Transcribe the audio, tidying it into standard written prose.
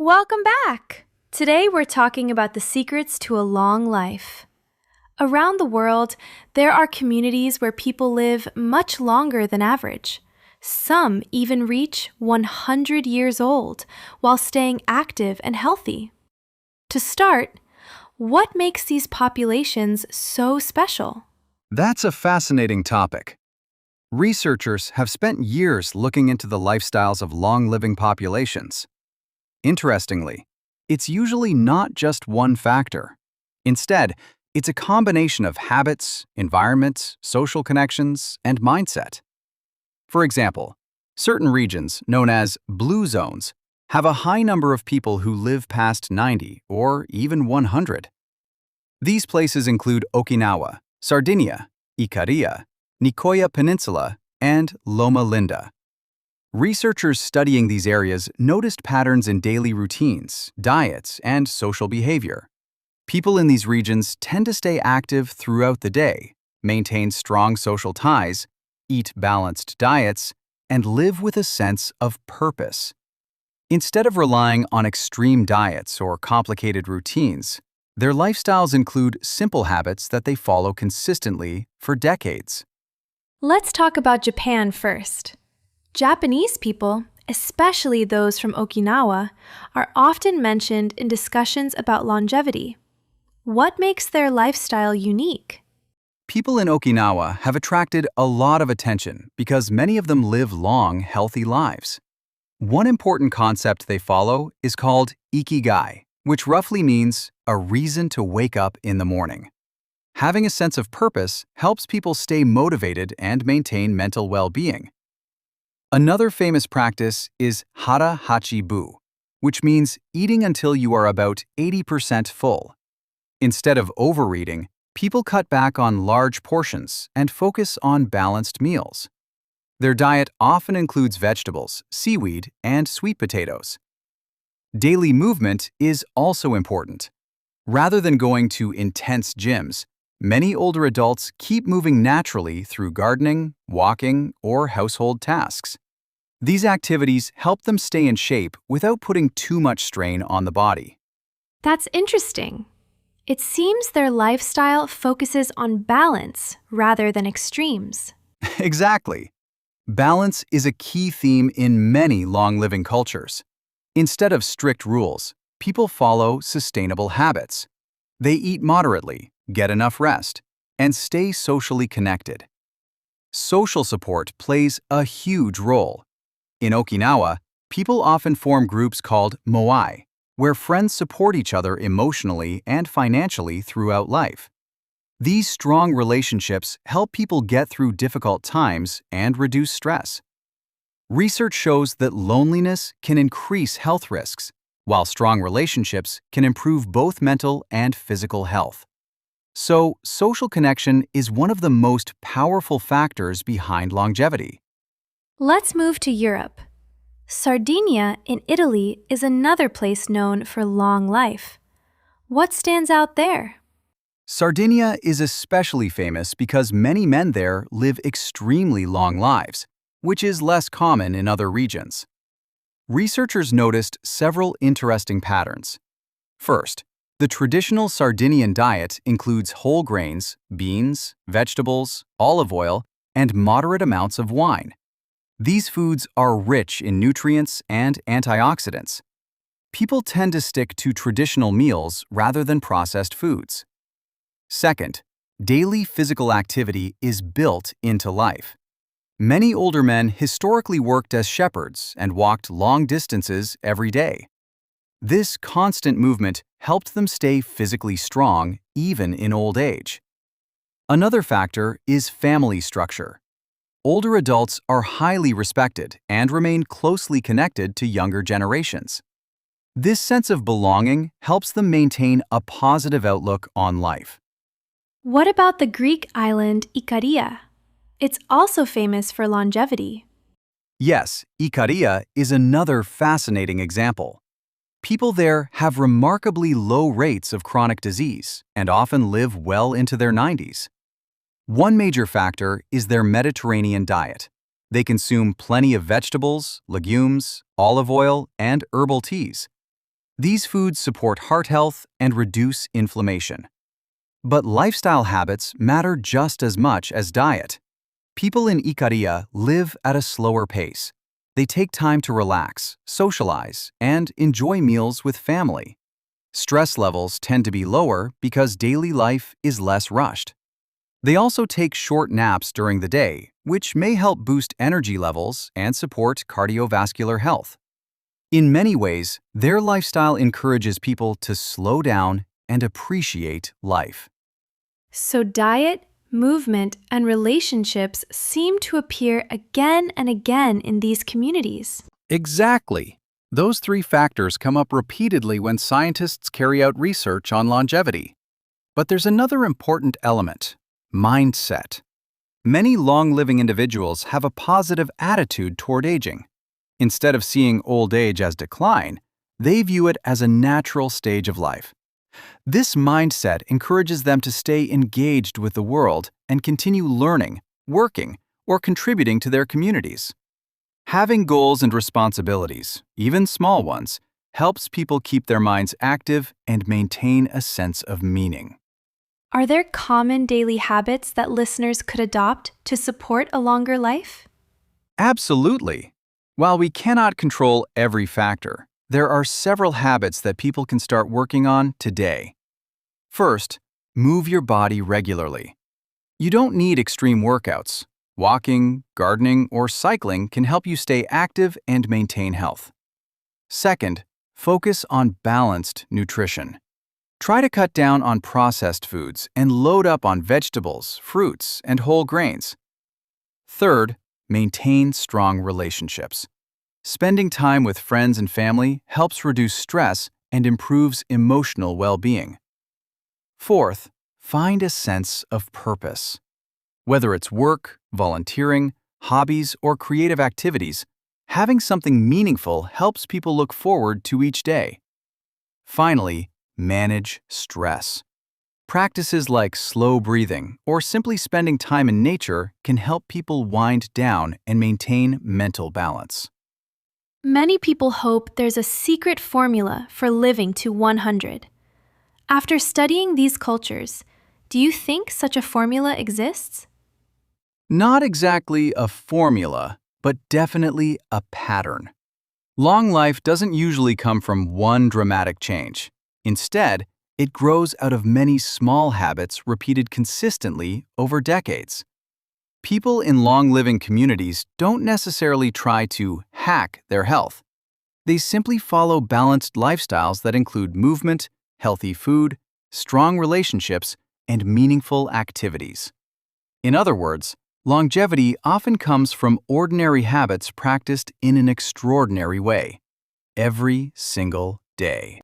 Welcome back! Today we're talking about the secrets to a long life. Around the world, there are communities where people live much longer than average. Some even reach 100 years old while staying active and healthy. To start, what makes these populations so special? That's a fascinating topic. Researchers have spent years looking into the lifestyles of long-living populations. Interestingly, it's usually not just one factor. Instead, it's a combination of habits, environment, social connections, and mindset. For example, certain regions, known as blue zones, have a high number of people who live past 90 or even 100. These places include Okinawa, Sardinia, Ikaria, Nicoya Peninsula, and Loma Linda. Researchers studying these areas noticed patterns in daily routines, diets, and social behavior. People in these regions tend to stay active throughout the day, maintain strong social ties, eat balanced diets, and live with a sense of purpose. Instead of relying on extreme diets or complicated routines, their lifestyles include simple habits that they follow consistently for decades. Let's talk about Japan first. Japanese people, especially those from Okinawa, are often mentioned in discussions about longevity. What makes their lifestyle unique? People in Okinawa have attracted a lot of attention because many of them live long, healthy lives. One important concept they follow is called ikigai, which roughly means a reason to wake up in the morning. Having a sense of purpose helps people stay motivated and maintain mental well-being. Another famous practice is hara hachi bu, which means eating until you are about 80% full. Instead of overeating, people cut back on large portions and focus on balanced meals. Their diet often includes vegetables, seaweed, and sweet potatoes. Daily movement is also important. Rather than going to intense gyms, many older adults keep moving naturally through gardening, walking, or household tasks. These activities help them stay in shape without putting too much strain on the body. That's interesting. It seems their lifestyle focuses on balance rather than extremes. Exactly. Balance is a key theme in many long-living cultures. Instead of strict rules, people follow sustainable habits. They eat moderately, get enough rest, and stay socially connected. Social support plays a huge role. In Okinawa, people often form groups called moai, where friends support each other emotionally and financially throughout life. These strong relationships help people get through difficult times and reduce stress. Research shows that loneliness can increase health risks, while strong relationships can improve both mental and physical health. So, social connection is one of the most powerful factors behind longevity. Let's move to Europe. Sardinia in Italy is another place known for long life. What stands out there? Sardinia is especially famous because many men there live extremely long lives, which is less common in other regions. Researchers noticed several interesting patterns. First, the traditional Sardinian diet includes whole grains, beans, vegetables, olive oil, and moderate amounts of wine. These foods are rich in nutrients and antioxidants. People tend to stick to traditional meals rather than processed foods. Second, daily physical activity is built into life. Many older men historically worked as shepherds and walked long distances every day. This constant movement helped them stay physically strong even in old age. Another factor is family structure. Older adults are highly respected and remain closely connected to younger generations. This sense of belonging helps them maintain a positive outlook on life. What about the Greek island Ikaria? It's also famous for longevity. Yes, Ikaria is another fascinating example. People there have remarkably low rates of chronic disease and often live well into their 90s. One major factor is their Mediterranean diet. They consume plenty of vegetables, legumes, olive oil, and herbal teas. These foods support heart health and reduce inflammation. But lifestyle habits matter just as much as diet. People in Ikaria live at a slower pace. They take time to relax, socialize, and enjoy meals with family. Stress levels tend to be lower because daily life is less rushed. They also take short naps during the day, which may help boost energy levels and support cardiovascular health. In many ways, their lifestyle encourages people to slow down and appreciate life. So diet, movement, and relationships seem to appear again and again in these communities. Exactly. Those three factors come up repeatedly when scientists carry out research on longevity. But there's another important element: mindset. Many long-living individuals have a positive attitude toward aging. Instead of seeing old age as decline, they view it as a natural stage of life. This mindset encourages them to stay engaged with the world and continue learning, working, or contributing to their communities. Having goals and responsibilities, even small ones, helps people keep their minds active and maintain a sense of meaning. Are there common daily habits that listeners could adopt to support a longer life? Absolutely. While we cannot control every factor, there are several habits that people can start working on today. First, move your body regularly. You don't need extreme workouts. Walking, gardening, or cycling can help you stay active and maintain health. Second, focus on balanced nutrition. Try to cut down on processed foods and load up on vegetables, fruits, and whole grains. Third, maintain strong relationships. Spending time with friends and family helps reduce stress and improves emotional well-being. Fourth, find a sense of purpose. Whether it's work, volunteering, hobbies, or creative activities, having something meaningful helps people look forward to each day. Finally, manage stress. Practices like slow breathing or simply spending time in nature can help people wind down and maintain mental balance. Many people hope there's a secret formula for living to 100. After studying these cultures, do you think such a formula exists? Not exactly a formula, but definitely a pattern. Long life doesn't usually come from one dramatic change. Instead, it grows out of many small habits repeated consistently over decades. People in long-living communities don't necessarily try to hack their health. They simply follow balanced lifestyles that include movement, healthy food, strong relationships, and meaningful activities. In other words, longevity often comes from ordinary habits practiced in an extraordinary way, every single day.